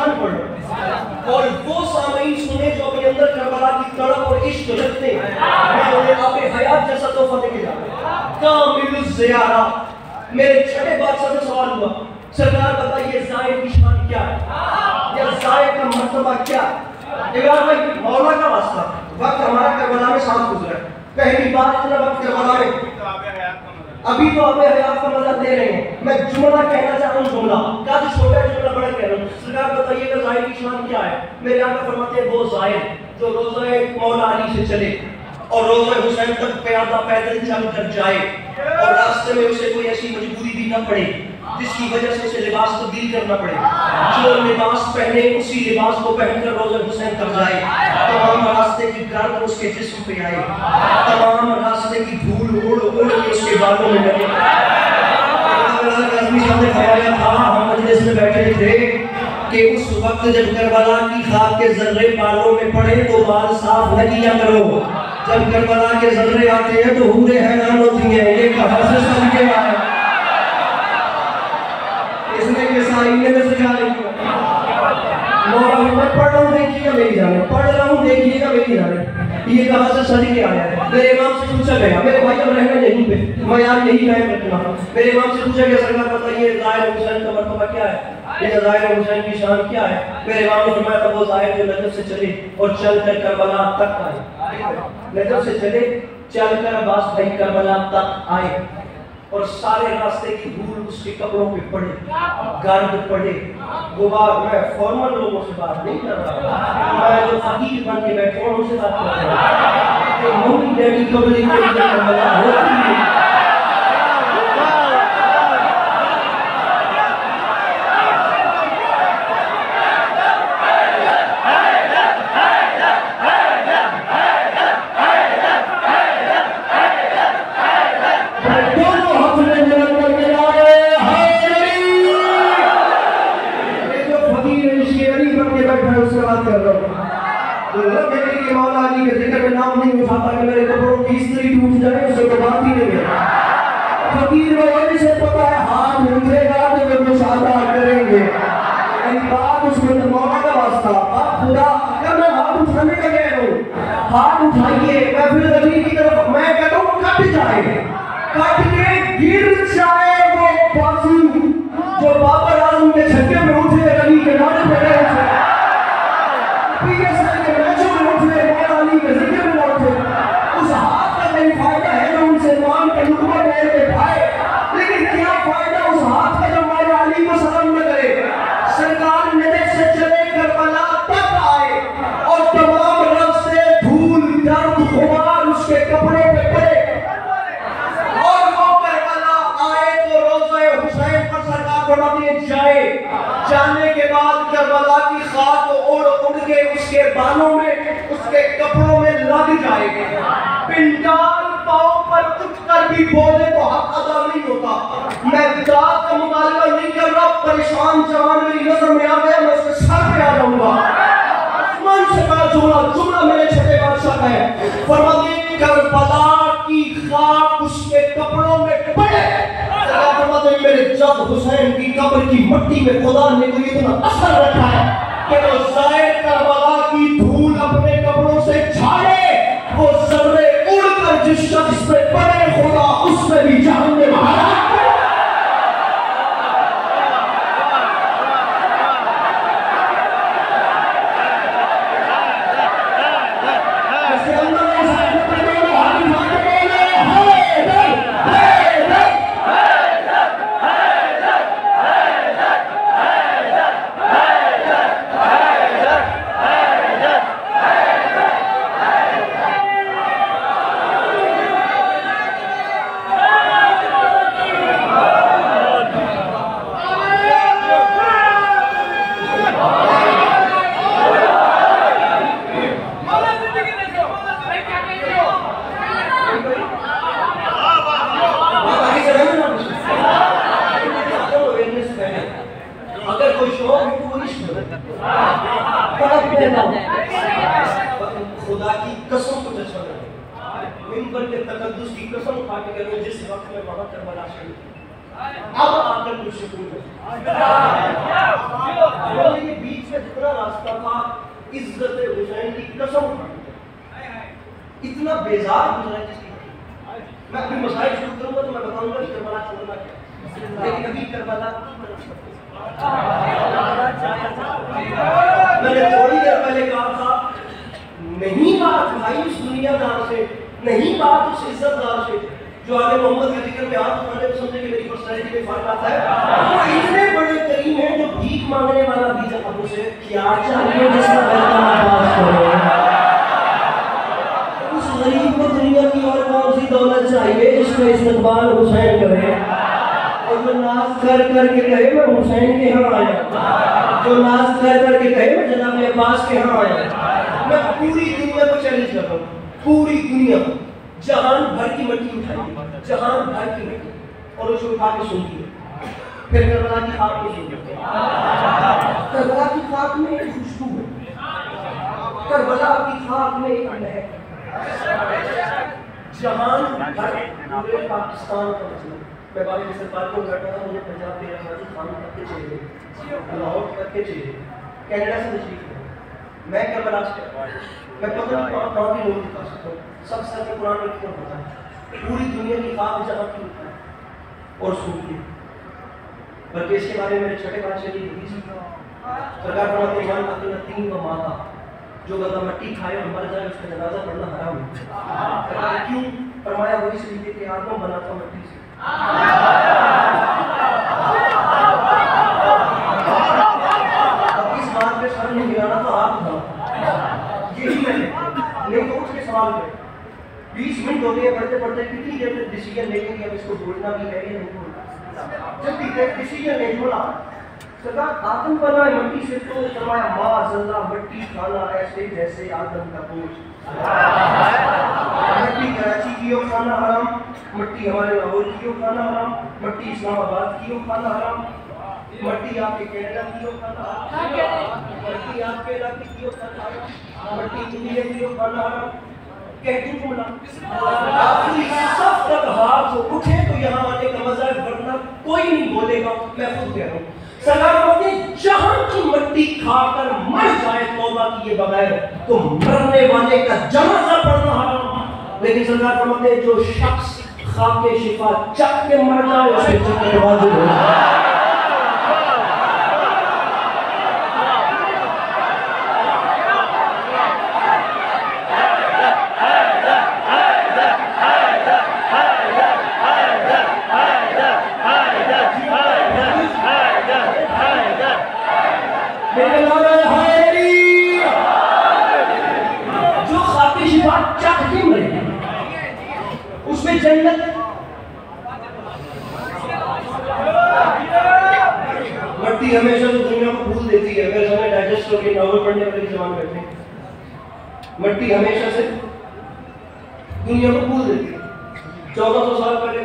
निशान पढ़ो और वो सामईन सुने जो अपने अंदर करबला की तड़प और इश्क रखते हैं। मैं उन्हें आपे हयात जैसा तोहफा देके जाऊंगा। कामिलुज़ ज़ियारा। मेरे छठे बादशाह से सवाल हुआ, सरकार बताइए ज़ायद की शान क्या है या ज़ायद का मर्तबा क्या है। इमरान भाई मौला का वास्ता, वक्त हमारा करबला में साथ गुजरा है। पहली बार इतना वक्त करबला में अभी तो आप हयात का मजा दे रहे हैं। मैं जुमला कहना चाह रहा हूँ, जुमला काफी छोटा जुमला बड़ा कह रहा हूँ। सरकार बताइएगा ज़ायद की शान क्या है। मेरे आका फरमाते हैं वो ज़ायद जो रोज़े मौला अली से चले और रोज़े हुसैन तक प्यादा पैदल चल कर जाए और रास्ते में उसे कोई ऐसी मजबूरी भी ना पड़े जिसकी वजह से उसे लिबास तब्दील करना पड़े। जो लिबास पहने उसी लिबास को पहनकर रोज़े हुसैन तक जाए। तमाम रास्ते की गर्द उसके जिस्म पे आए, तमाम रास्ते की धूल उड़ उड़ के उसके बालों में लगे। हम मजलिस में बैठे थे कि उस वक्त जब करबला की खाक के जर्रे बालों में पड़े तो बाल साफ न किया करो। जब करबला के जर्रे आते हैं तो हूरें हैरान होती हैं, ये कहां से समझ के आया। इसने के साइने में सिखा रही है। मैं पढ़ रहा हूँ देखिएगा मेरी जाने, पढ़ रहा हूँ देखिएगा मेरी जाने, ये कहां से सज के आया है। मेरे इमाम से पूछा गया, मेरे भाई अब रहना यहीं पे, मैं यार यही कायम रखना। मेरे इमाम से पूछा गया सरकार बताइए ज़ायद हुसैन का मर्तबा क्या है, ये ज़ायद हुसैन की शान क्या है। मेरे इमाम ने फरमाया था वो ज़ायद जो नजर से चले और चल कर करबला तक आए। नजर से चले चल कर अब्बास भाई करबला तक आए और सारे रास्ते की धूल उसके कपड़ों पे पड़े, गर्द पड़े, गुबार। मैं फॉर्मल लोगों से बात नहीं कर रहा, मैं जो फकीर बन के बैठे हूँ उनसे बात कर रहा हूँ। मम्मी डैडी कबरी के लिए करबला होती है। मेरे कपड़ों की स्त्री टूट जाए उसे तो बात ही नहीं है। फकीर वही से पता है हाथ उठेगा तो वे मुशादा करेंगे। बात उसमें मौला का वास्ता, आप खुदा अगर मैं हाथ उठाने का कह रहा हूँ, हाथ उठाइए। मैं फिर नबी की तरफ मैं कहता हूँ कट जाए, कट के गिर जाए वो बाजू जो बाबर आजम के छक्के में उठे, अली के नारे पे गए उठे, पीएसएल के मैचों में उठे, मौला अली के जिक्र में उठे। उस हाथ का नहीं फायदा है जो उनसे मान के लुकमा गए पे खाए, लेकिन क्या फायदा उस हाथ का जो मौला अली को सलाम न करे। सरकार नजर से चले करबला तक आए और तमाम रास्ते धूल दर्द गुबार उसके कपड़े पे पड़े और वो करबला आए तो रोज़े हुसैन पर सरकार फरमाती जाए। जाने के बाद करबला की खाक उड़ उड़ के उसके बालों में उसके कपड़ों में लग जाएगी। पिंडाल पांव पर उठकर भी बोले तो हक अदा नहीं होता। मैं दाद का मुतालबा नहीं कर रहा, परेशान जवान मेरी नजर में आ गया, मैं उसके सर पे आ जाऊंगा। आसमान से बड़ा जुमला, जुमला मेरे छठे बादशाह का है। फरमाते करबला की खाक उसके कपड़ों में पड़े। फरमाते मेरे जब हुसैन की कब्र की मट्टी में खुदा ने कोई इतना असर रखा है कि वो ज़ायद करबला की धूल अपने कपड़ों से झाड़े, वो जर्रे उड़कर जिस शख्स पे पड़े खुदा उसमें भी जहन्नम हलाक। खुदा की कसम को मिंबर के तकद्दुस की कसम खा के करो जिस वक्त में वहां करबला शहीद अब आकर कुछ सुकून ये बीच में इज्जत हुसैन की कसम इतना बेजार गुजरा है जिसकी मैं अपनी मसाइल शुरू करूंगा तो मैं बताऊंगा कि करबला छोड़ना क्या, लेकिन अभी करबला मैंने थोड़ी देर पहले कहा था नहीं बात भाई उस दुनियादार से, नहीं बात उस इज्जतदार से जो आगे मोहम्मद के जिक्र में हाथ उठाने को समझे कि मेरी पर्सनैलिटी में फर्क आता है। वो इतने बड़े करीम हैं जो भीख मांगने वाला भी जब अब उसे क्या चाहिए जिसका वेलकम पास करो, उस गरीब को दुनिया की और कौन सी दौलत चाहिए जिसका इस्तकबाल हुसैन करे और जो नाज कर करके कहे मैं हुसैन के यहाँ आया, जो नाज कर करके कहे मैं जनाब अब्बास के यहाँ आया। मैं पूरी दुनिया को चैलेंज कर रहा हूँ, पूरी दुनिया को, जहान भर की मिट्टी उठाई, जहान भर की मिट्टी और उसे उठा के सुनती है, फिर करबला की खाक को सुनती है। करबला की खाक में एक खुशबू है, करबला की खाक में एक महक, जहान भर पूरे पाकिस्तान का मतलब। मैं बाकी सरकार को बैठा था, मुझे पंजाब के रहमानी खान करके चले गए, लाहौर करके चले गए, कनाडा से तशरीफ है, मैं करबला से मैं पता नहीं कहाँ के लोग दिखा सकता हूँ, सब सर के कुरान में क्यों पता है, पूरी दुनिया की खाक जहाँ की उठा है और सुनती है। बल्कि इसके बारे में मेरे छोटे बादशाह की हदीस सरकार फरमाते हैं ईमान अकील तीन व माता जो बंदा मिट्टी खाए और मर जाए उसका जनाजा पढ़ना हराम है। क्यों? फरमाया वही इसलिए कि आदम बना था मिट्टी से। अब इस बात पे सर नहीं गिराना तो आप बताओ, यही मैंने नहीं तो उसके सवाल पे 20 मिनट हो गए पढ़ते पढ़ते कितनी देर तक डिसीजन लेंगे कि अब इसको बोलना भी है या नहीं बोलना। जब डिसीजन नहीं बोला सरकार आदम बना मिट्टी से तो फरमाया माज़अल्लाह मिट्टी खाना ऐसे जैसे आदम का गोश्त। मिट्टी कराची की हो खाना हराम, मिट्टी हमारे लाहौर की हो खाना हराम, मिट्टी इस्लामाबाद की हो खाना हराम, मिट्टी आपके कनाडा की हो खाना हराम, मिट्टी आपके इलाके की हो खाना हराम, मिट्टी इंडिया की हो खाना हराम। कहती जुमला आखिरी सब तक हाथ उठे तो यहाँ आने का मजा है, वरना कोई नहीं बोलेगा। मैं खुद कह रहा हूँ सरकार बोलते जहां की मिट्टी खाकर मर जाए तौबा किए बगैर तो मरने वाले का जनाजा पढ़ना हराम। लेकिन सरकार फरमाते जो शख्स खाके शिफा चख के मर जाए उसके जन्नत वाजिब है। जो खाके शिफा चख के मरे उसमें जन्नत। मिट्टी हमेशा तो दुनिया को भूल देती है, अगर हमें डाइजेस्ट होकर नॉवल पढ़ने वाले जवान बैठे मिट्टी हमेशा से दुनिया को भूल देती है। 1400 साल पहले